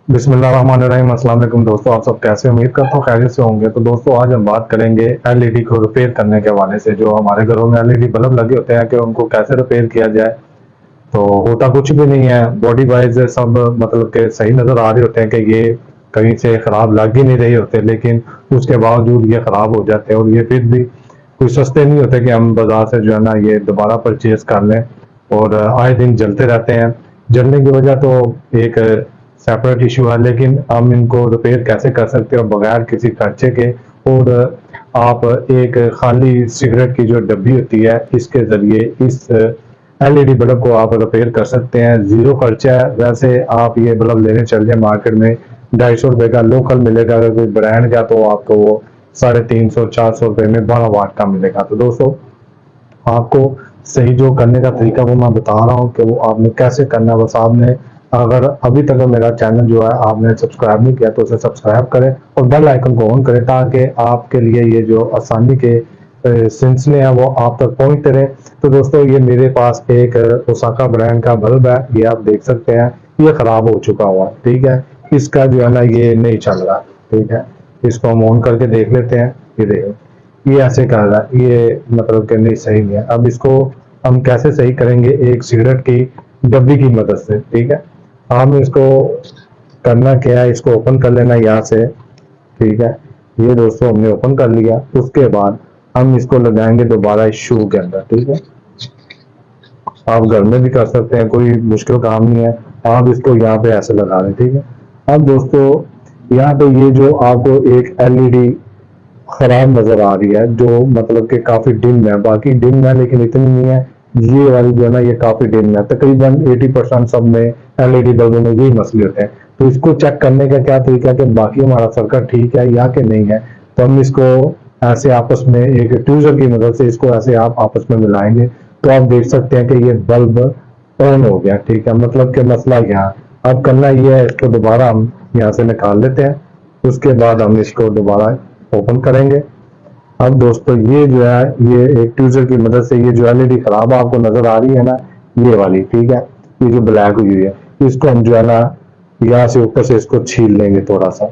बिस्मिल्लाहिर्रहमानिर्रहीम। अस्सलाम वालेकुम दोस्तों, आप सब कैसे? उम्मीद करता हूँ खैरियत से होंगे। तो दोस्तों आज हम बात करेंगे एलईडी को रिपेयर करने के हवाले से। जो हमारे घरों में एलईडी बल्ब लगे होते हैं कि उनको कैसे रिपेयर किया जाए। तो होता कुछ भी नहीं है, बॉडी वाइज सब मतलब के सही नज़र आ रहे होते हैं कि ये कहीं से ख़राब लग ही नहीं रहे होते, लेकिन उसके बावजूद ये ख़राब हो जाते हैं। और ये फिर भी कोई सस्ते नहीं होते कि हम बाज़ार से जो है ना ये दोबारा परचेज़ कर लें, और आए दिन जलते रहते हैं। जलने की वजह तो एक सेपरेट इशू है, लेकिन हम इनको रिपेयर कैसे कर सकते हैं बगैर किसी खर्चे के। और आप एक खाली सिगरेट की जो डब्बी होती है इसके ज़रिए इस एलईडी बल्ब को आप रिपेयर कर सकते हैं, ज़ीरो खर्चा है। वैसे आप ये बल्ब लेने चल जाए मार्केट में, 250 रुपये का लोकल मिलेगा। अगर कोई ब्रांड का तो आपको वो 350-400 रुपये में 12 वाट का मिलेगा। तो दोस्तों आपको सही जो करने का तरीका वो मैं बता रहा हूँ कि वो आपने कैसे करना है। बस आपने अगर अभी तक मेरा चैनल जो है आपने सब्सक्राइब नहीं किया तो उसे सब्सक्राइब करें और बेल आइकन को ऑन करें, ताकि आपके लिए ये जो आसानी के सिलसिले हैं वो आप तक पहुंचते रहे। तो दोस्तों ये मेरे पास एक ओसाका ब्रांड का बल्ब है, ये आप देख सकते हैं। ये खराब हो चुका हुआ, ठीक है। इसका जो है ना ये नहीं चल रहा, ठीक है। इसको हम ऑन करके देख लेते हैं। ये देखो ये ऐसे कर रहा है, ये मतलब कि नहीं सही नहीं है। अब इसको हम कैसे सही करेंगे? एक सिगरेट की डब्बी की मदद से, ठीक है। हम इसको करना क्या है, इसको ओपन कर लेना यहाँ से, ठीक है। ये दोस्तों हमने ओपन कर लिया। उसके बाद हम इसको लगाएंगे दोबारा इस शू के अंदर, ठीक है। आप घर में भी कर सकते हैं, कोई मुश्किल काम नहीं है। आप इसको यहाँ पे ऐसे लगा दें, ठीक है। अब दोस्तों यहाँ पे ये जो आपको एक एलईडी खराब नजर आ रही है, जो मतलब कि काफी डिम है, बाकी डिम है लेकिन इतनी नहीं है। ये वाली जो है ना ये काफी डिम है, तकरीबन 80% सब में एलईडी बल्बों में यही मसले होते हैं। तो इसको चेक करने का क्या तरीका है कि बाकी हमारा सर्किट ठीक है या कि नहीं है। तो हम इसको ऐसे आपस में एक ट्यूजर की मदद से इसको ऐसे आप आपस में मिलाएंगे तो आप देख सकते हैं कि ये बल्ब ऑन हो गया, ठीक है। मतलब कि मसला यहाँ अब करना ये है, इसको दोबारा हम यहाँ से निकाल लेते हैं। उसके बाद हम इसको दोबारा ओपन करेंगे। अब दोस्तों ये जो है ये एक ट्यूजर की मदद से ये जो एलईडी खराब आपको नजर आ रही है ना, ये वाली, ठीक है, ये जो ब्लैक हुई है, इसको हम जो है ना यहाँ से ऊपर से इसको छील लेंगे थोड़ा सा।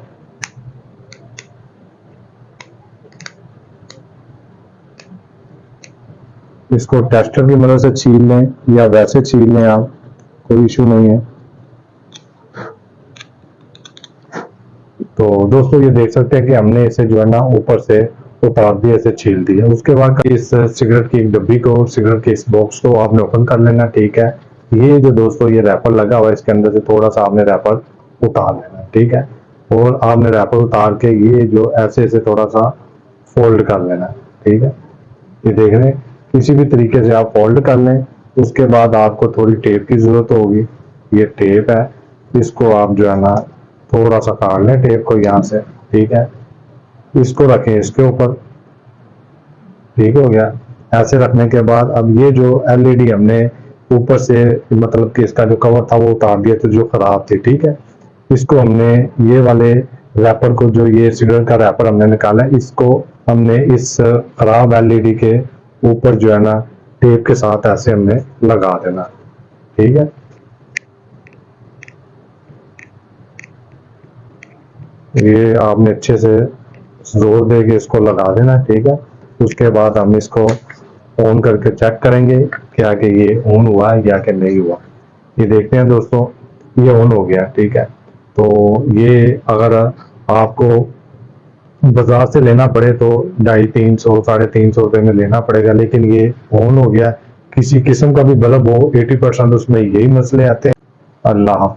इसको टेस्टर की मदद से छील लें या वैसे छील लें आप, कोई इशू नहीं है। तो दोस्तों ये देख सकते हैं कि हमने इसे जो है ना ऊपर से उतार दिया, इसे छील दिया। उसके बाद इस सिगरेट की एक डब्बी को, सिगरेट के इस बॉक्स को आपने ओपन कर लेना, ठीक है। ये जो दोस्तों ये रैपर लगा हुआ है, इसके अंदर से थोड़ा सा आपने रैपर उतार लेना, ठीक है। और आपने रैपर उतार के ये जो ऐसे ऐसे थोड़ा सा फोल्ड कर लेना, ठीक है। ये देख रहे हैं, किसी भी तरीके से आप फोल्ड कर लें। उसके बाद आपको थोड़ी टेप की जरूरत होगी, ये टेप है। इसको आप जो है ना थोड़ा सा काट लें टेप को यहाँ से, ठीक है। इसको रखें इसके ऊपर, ठीक हो गया। ऐसे रखने के बाद अब ये जो एलईडी हमने ऊपर से मतलब कि इसका जो कवर था वो उतार दिया, तो जो खराब थी, ठीक है। इसको हमने ये वाले रैपर को, जो ये सिगरेट का रैपर हमने निकाला है, इसको हमने इस खराब एलईडी के ऊपर जो है ना टेप के साथ ऐसे हमने लगा देना, ठीक है। ये आपने अच्छे से जोर दे के इसको लगा देना, ठीक है। उसके बाद हम इसको ऑन करके चेक करेंगे क्या कि ये ऑन हुआ है या कि नहीं हुआ। ये देखते हैं दोस्तों, ये ऑन हो गया, ठीक है। तो ये अगर आपको बाजार से लेना पड़े तो 250-300-350 रुपये में लेना पड़ेगा, लेकिन ये ऑन हो गया। किसी किस्म का भी बल्ब हो, 80% उसमें यही मसले आते हैं। अल्लाह।